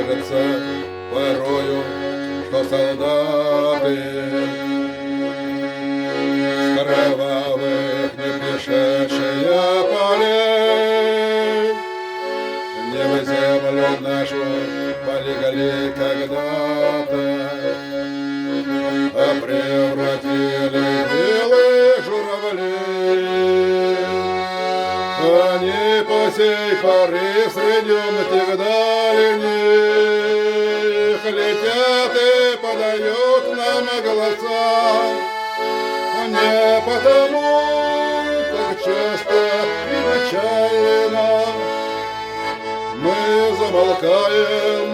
кажется порою, что солдаты с кровавых не пришедшие полей не в землю нашу полегли когда-то, а превратили белых журавлей. Они по сей поры среди этих дальних летят и подают нам голоса, не потому, как часто и нечаянно мы замолкаем,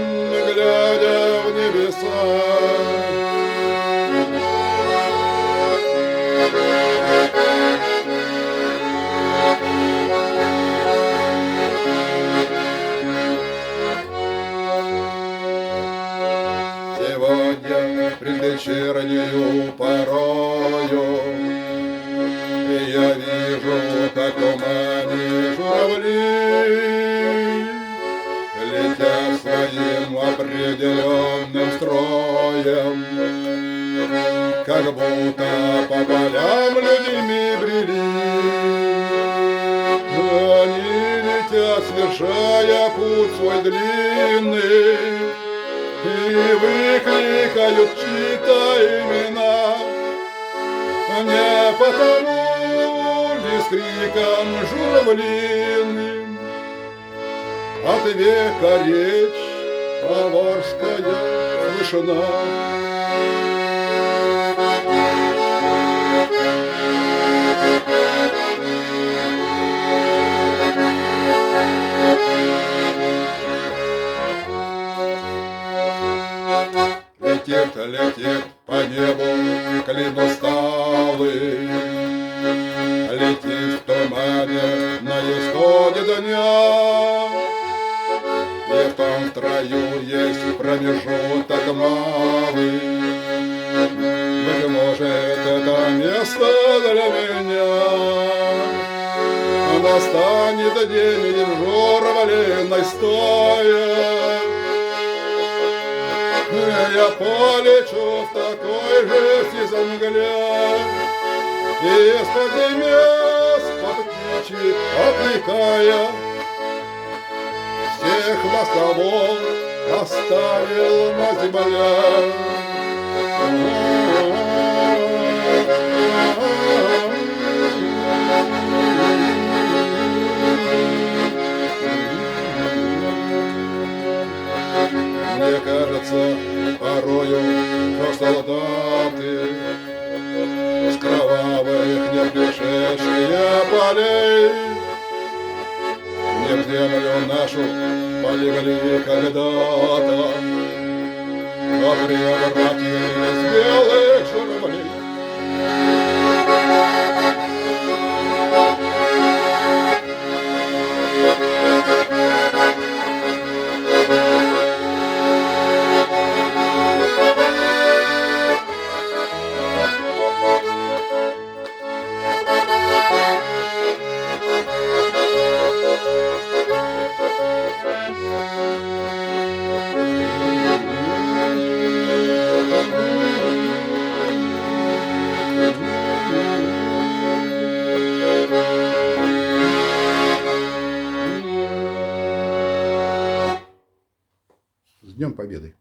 глядя в небеса. Сегодня предвечернюю порою я вижу, как в тумане журавли летят своим определенным строем, как будто по полям людьми брели. Они летят, совершая путь свой длинный, и выкликают чьи-то имена. Не потому ли с криком журавлиным от века речь поварская слышна? Летит по небу клин усталый, летит в тумане на исходе дня, и в том строю есть промежуток малый. Быть может, это место для меня. Настанет день, и в журавлиной стоя я полечу в такой же сизой мгле, из-под небес под птичьи окликая, всех хвостовод оставил на земле. Мне кажется порою, что солдаты с кровавых не пришедшие полей не в землю нашу полегли когда-то, а превратились в белых журавлей. С Днем Победы!